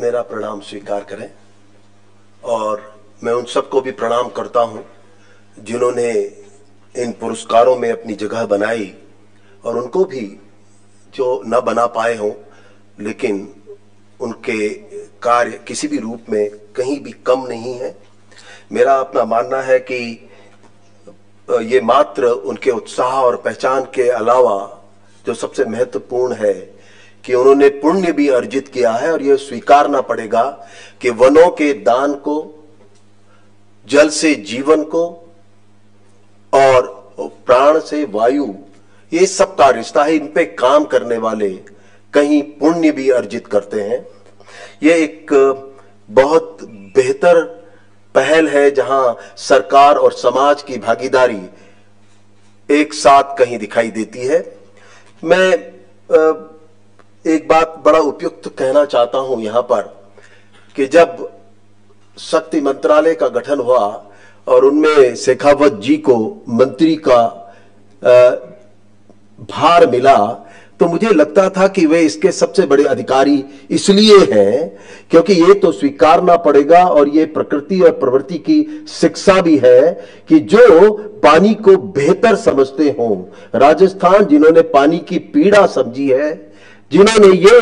मेरा प्रणाम स्वीकार करें और मैं उन सबको भी प्रणाम करता हूं जिन्होंने इन पुरस्कारों में अपनी जगह बनाई और उनको भी जो न बना पाए हों लेकिन उनके कार्य किसी भी रूप में कहीं भी कम नहीं है। मेरा अपना मानना है कि ये मात्र उनके उत्साह और पहचान के अलावा जो सबसे महत्वपूर्ण है कि उन्होंने पुण्य भी अर्जित किया है और यह स्वीकारना पड़ेगा कि वनों के दान को, जल से जीवन को और प्राण से वायु, ये सब का रिश्ता है। इन पे काम करने वाले कहीं पुण्य भी अर्जित करते हैं। ये एक बहुत बेहतर पहल है जहां सरकार और समाज की भागीदारी एक साथ कहीं दिखाई देती है। मैं एक बात बड़ा उपयुक्त कहना चाहता हूं यहां पर कि जब शक्ति मंत्रालय का गठन हुआ और उनमें शेखावत जी को मंत्री का भार मिला तो मुझे लगता था कि वे इसके सबसे बड़े अधिकारी इसलिए हैं क्योंकि ये तो स्वीकारना पड़ेगा और ये प्रकृति और प्रवृत्ति की शिक्षा भी है कि जो पानी को बेहतर समझते हों, राजस्थान जिन्होंने पानी की पीड़ा समझी है, जिन्होंने ये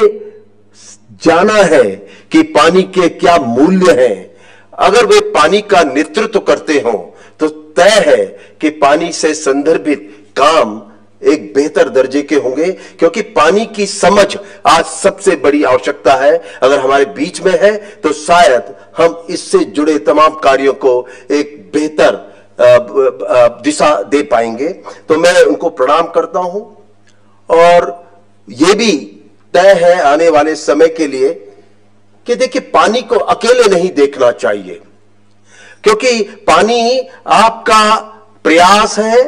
जाना है कि पानी के क्या मूल्य हैं, अगर वे पानी का नेतृत्व करते हों तो तय है कि पानी से संदर्भित काम एक बेहतर दर्जे के होंगे क्योंकि पानी की समझ आज सबसे बड़ी आवश्यकता है। अगर हमारे बीच में है तो शायद हम इससे जुड़े तमाम कार्यों को एक बेहतर दिशा दे पाएंगे। तो मैं उनको प्रणाम करता हूं और यह भी तय है आने वाले समय के लिए कि देखिए पानी को अकेले नहीं देखना चाहिए क्योंकि पानी आपका प्रयास है,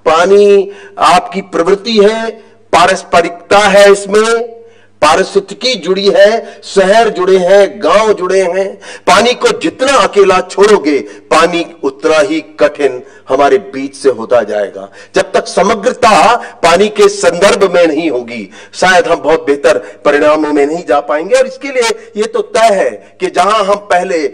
पानी आपकी प्रवृत्ति है, पारस्परिकता है, इसमें पारिस्थितिकी जुड़ी है, शहर जुड़े हैं, गांव जुड़े हैं। पानी को जितना अकेला छोड़ोगे पानी उतना ही कठिन हमारे बीच से होता जाएगा। जब तक समग्रता पानी के संदर्भ में नहीं होगी शायद हम बहुत बेहतर परिणामों में नहीं जा पाएंगे। और इसके लिए यह तो तय है कि जहां हम पहले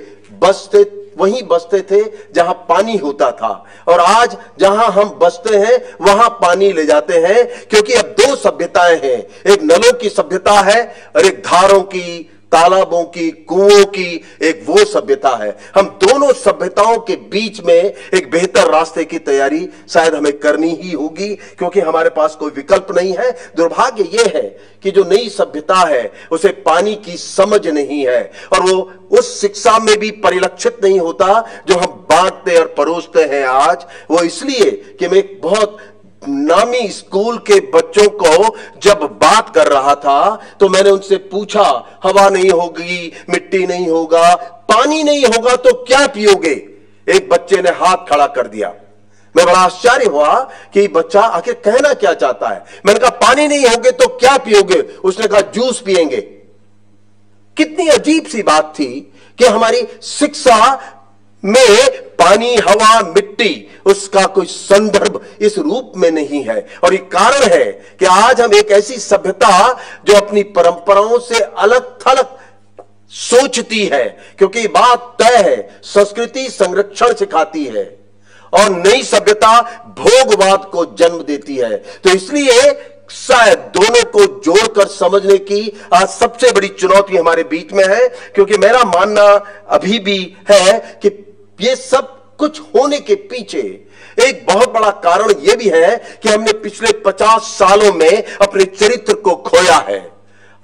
वहीं बसते थे जहां पानी होता था और आज जहां हम बसते हैं वहां पानी ले जाते हैं क्योंकि अब दो सभ्यताएं हैं, एक नलों की सभ्यता है और एक धारों की, तालाबों की, कुओं की एक वो सभ्यता है। हम दोनों सभ्यताओं के बीच में एक बेहतर रास्ते की तैयारी शायद हमें करनी ही होगी क्योंकि हमारे पास कोई विकल्प नहीं है। दुर्भाग्य यह है कि जो नई सभ्यता है उसे पानी की समझ नहीं है और वो उस शिक्षा में भी परिलक्षित नहीं होता जो हम बांटते और परोसते हैं आज। वो इसलिए कि मैं एक बहुत नामी स्कूल के बच्चों को जब बात कर रहा था तो मैंने उनसे पूछा, हवा नहीं होगी, मिट्टी नहीं होगा, पानी नहीं होगा तो क्या पियोगे? एक बच्चे ने हाथ खड़ा कर दिया। मैं बड़ा आश्चर्य हुआ कि बच्चा आखिर कहना क्या चाहता है। मैंने कहा पानी नहीं होगे तो क्या पियोगे? उसने कहा जूस पिएंगे। कितनी अजीब सी बात थी कि हमारी शिक्षा में पानी, हवा, मिट्टी उसका कोई संदर्भ इस रूप में नहीं है। और ये कारण है कि आज हम एक ऐसी सभ्यता जो अपनी परंपराओं से अलग थलग सोचती है क्योंकि बात तय है, संस्कृति संरक्षण सिखाती है और नई सभ्यता भोगवाद को जन्म देती है। तो इसलिए शायद दोनों को जोड़कर समझने की आज सबसे बड़ी चुनौती हमारे बीच में है क्योंकि मेरा मानना अभी भी है कि ये सब कुछ होने के पीछे एक बहुत बड़ा कारण यह भी है कि हमने पिछले 50 सालों में अपने चरित्र को खोया है,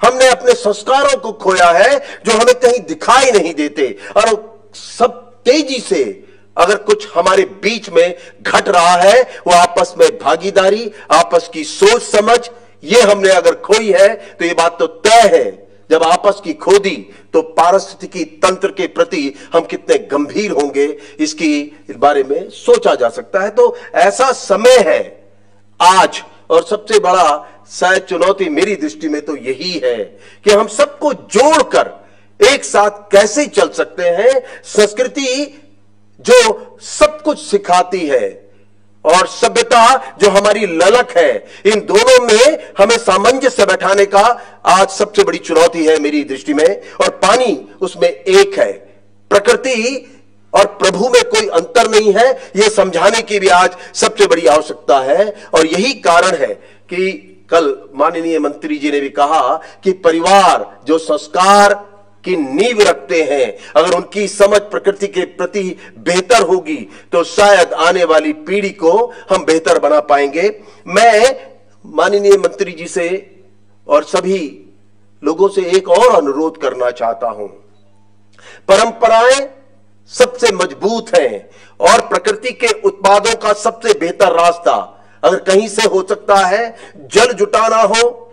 हमने अपने संस्कारों को खोया है जो हमें कहीं दिखाई नहीं देते और सब तेजी से अगर कुछ हमारे बीच में घट रहा है वो आपस में भागीदारी, आपस की सोच समझ, ये हमने अगर खोई है तो ये बात तो तय है जब आपस की खोदी तो पारिस्थितिकी तंत्र के प्रति हम कितने गंभीर होंगे इसकी बारे में सोचा जा सकता है। तो ऐसा समय है आज और सबसे बड़ा शायद चुनौती मेरी दृष्टि में तो यही है कि हम सबको जोड़कर एक साथ कैसे चल सकते हैं। संस्कृति जो सब कुछ सिखाती है और सभ्यता जो हमारी ललक है, इन दोनों में हमें सामंजस्य बैठाने का आज सबसे बड़ी चुनौती है मेरी दृष्टि में। और पानी उसमें एक है, प्रकृति और प्रभु में कोई अंतर नहीं है, यह समझाने की भी आज सबसे बड़ी आवश्यकता है। और यही कारण है कि कल माननीय मंत्री जी ने भी कहा कि परिवार जो संस्कार की नींव रखते हैं, अगर उनकी समझ प्रकृति के प्रति बेहतर होगी तो शायद आने वाली पीढ़ी को हम बेहतर बना पाएंगे। मैं माननीय मंत्री जी से और सभी लोगों से एक और अनुरोध करना चाहता हूं। परंपराएं सबसे मजबूत हैं और प्रकृति के उत्पादों का सबसे बेहतर रास्ता अगर कहीं से हो सकता है, जल जुटाना हो,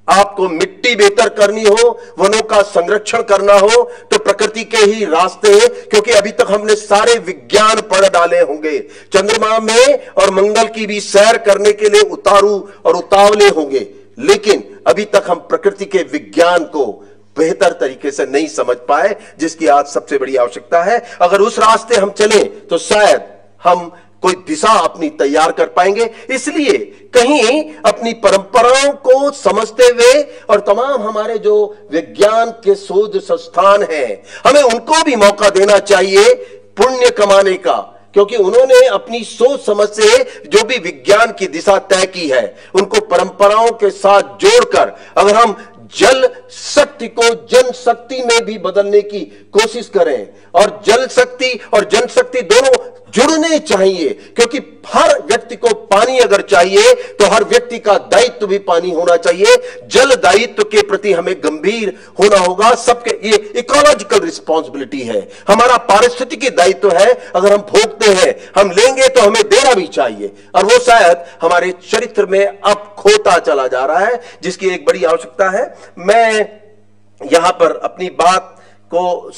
आपको मिट्टी बेहतर करनी हो, वनों का संरक्षण करना हो, तो प्रकृति के ही रास्ते हैं। क्योंकि अभी तक हमने सारे विज्ञान पढ़ डाले होंगे, चंद्रमा में और मंगल की भी सैर करने के लिए उतारू और उतावले होंगे, लेकिन अभी तक हम प्रकृति के विज्ञान को बेहतर तरीके से नहीं समझ पाए, जिसकी आज सबसे बड़ी आवश्यकता है। अगर उस रास्ते हम चलें तो शायद हम कोई दिशा अपनी तैयार कर पाएंगे। इसलिए कहीं अपनी परंपराओं को समझते हुए और तमाम हमारे जो विज्ञान के शोध संस्थान हैं, हमें उनको भी मौका देना चाहिए पुण्य कमाने का, क्योंकि उन्होंने अपनी सोच समझ से जो भी विज्ञान की दिशा तय की है, उनको परंपराओं के साथ जोड़कर अगर हम जल शक्ति को जन शक्ति में भी बदलने की कोशिश करें, और जल शक्ति और जनशक्ति दोनों जुड़ने चाहिए, क्योंकि हर व्यक्ति को पानी अगर चाहिए तो हर व्यक्ति का दायित्व भी पानी होना चाहिए। जल दायित्व के प्रति हमें गंभीर होना होगा। सबके ये इकोलॉजिकल रिस्पॉन्सिबिलिटी है, हमारा पारिस्थितिकी दायित्व है। अगर हम भोगते हैं, हम लेंगे तो हमें देना भी चाहिए, और वो शायद हमारे चरित्र में अब खोता चला जा रहा है, जिसकी एक बड़ी आवश्यकता है। मैं यहां पर अपनी बात को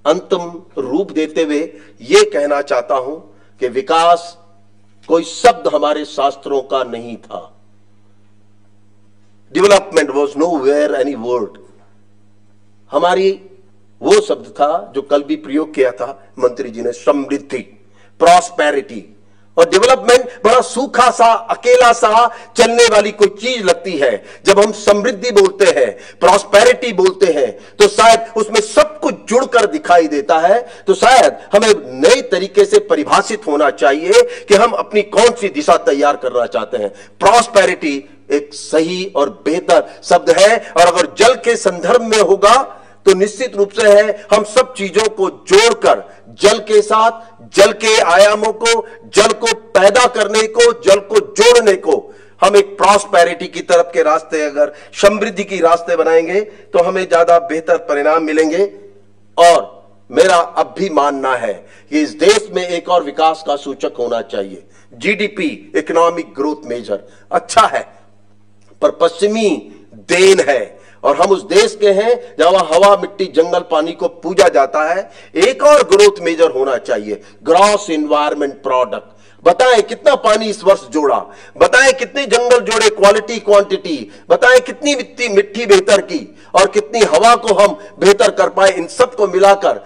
अंतिम रूप देते हुए यह कहना चाहता हूं कि विकास कोई शब्द हमारे शास्त्रों का नहीं था। Development was nowhere any word. हमारी वो शब्द था जो कल भी प्रयोग किया था मंत्री जी ने, समृद्धि, प्रॉस्पेरिटी। और डेवलपमेंट बड़ा सूखा सा, अकेला सा चलने वाली कोई चीज लगती है। जब हम समृद्धि बोलते हैं, प्रॉस्पेरिटी बोलते हैं, तो शायद उसमें सब कुछ जुड़कर दिखाई देता है। तो शायद हमें नए तरीके से परिभाषित होना चाहिए कि हम अपनी कौन सी दिशा तैयार करना चाहते हैं। प्रॉस्पेरिटी एक सही और बेहतर शब्द है, और अगर जल के संदर्भ में होगा तो निश्चित रूप से है हम सब चीजों को जोड़कर जल के साथ, जल के आयामों को, जल को पैदा करने को, जल को जोड़ने को, हम एक प्रॉस्पेरिटी की तरफ के रास्ते, अगर समृद्धि की रास्ते बनाएंगे तो हमें ज्यादा बेहतर परिणाम मिलेंगे। और मेरा अब भी मानना है कि इस देश में एक और विकास का सूचक होना चाहिए। जीडीपी, इकोनॉमिक ग्रोथ मेजर अच्छा है, पर पश्चिमी देन है, और हम उस देश के हैं जहां हवा, मिट्टी, जंगल, पानी को पूजा जाता है। एक और ग्रोथ मेजर होना चाहिए, ग्रॉस एनवायरनमेंट प्रोडक्ट। बताएं कितना पानी इस वर्ष जोड़ा, बताएं कितने जंगल जोड़े, क्वालिटी क्वांटिटी, बताएं कितनी मिट्टी बेहतर की, और कितनी हवा को हम बेहतर कर पाए। इन सब को मिलाकर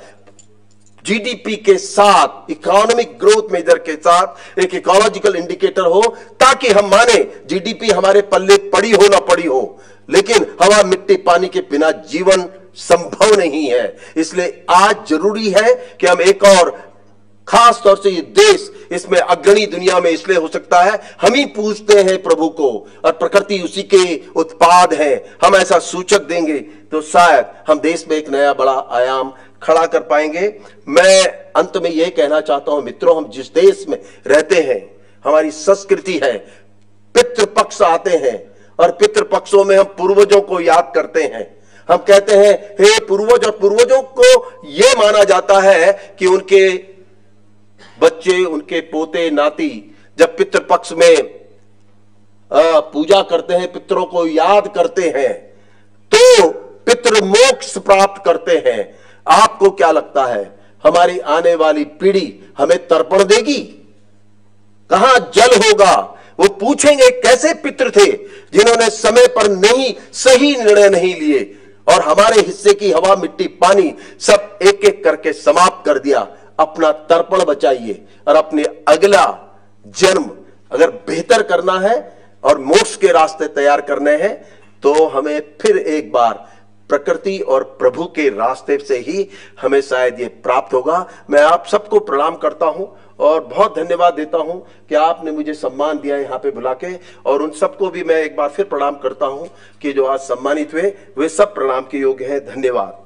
जीडीपी के साथ, इकोनॉमिक ग्रोथ मेजर के साथ एक इकोलॉजिकल इंडिकेटर हो, ताकि हम माने जीडीपी हमारे पल्ले पड़ी हो ना पड़ी हो, लेकिन हवा, मिट्टी, पानी के बिना जीवन संभव नहीं है। इसलिए आज जरूरी है कि हम एक और, खास तौर से ये देश इसमें अग्रणी दुनिया में इसलिए हो सकता है, हम ही पूजते हैं प्रभु को और प्रकृति उसी के उत्पाद है। हम ऐसा सूचक देंगे तो शायद हम देश में एक नया बड़ा आयाम खड़ा कर पाएंगे। मैं अंत में यह कहना चाहता हूं मित्रों, हम जिस देश में रहते हैं, हमारी संस्कृति है, पितृपक्ष आते हैं, और पितृपक्षों में हम पूर्वजों को याद करते हैं। हम कहते हैं हे पूर्वज, और पूर्वजों को यह माना जाता है कि उनके बच्चे, उनके पोते नाती जब पितृपक्ष में पूजा करते हैं, पितरों को याद करते हैं, तो पितृ मोक्ष प्राप्त करते हैं। आपको क्या लगता है, हमारी आने वाली पीढ़ी हमें तर्पण देगी? कहां जल होगा? वो पूछेंगे कैसे पितृ थे जिन्होंने समय पर नहीं, सही निर्णय नहीं लिए, और हमारे हिस्से की हवा, मिट्टी, पानी सब एक एक करके समाप्त कर दिया। अपना तर्पण बचाइए और अपने अगला जन्म अगर बेहतर करना है और मोक्ष के रास्ते तैयार करने हैं तो हमें फिर एक बार प्रकृति और प्रभु के रास्ते से ही हमें शायद ये प्राप्त होगा। मैं आप सबको प्रणाम करता हूं और बहुत धन्यवाद देता हूं कि आपने मुझे सम्मान दिया यहां पे बुला के, और उन सबको भी मैं एक बार फिर प्रणाम करता हूं कि जो आज सम्मानित हुए वे सब प्रणाम के योग्य हैं। धन्यवाद।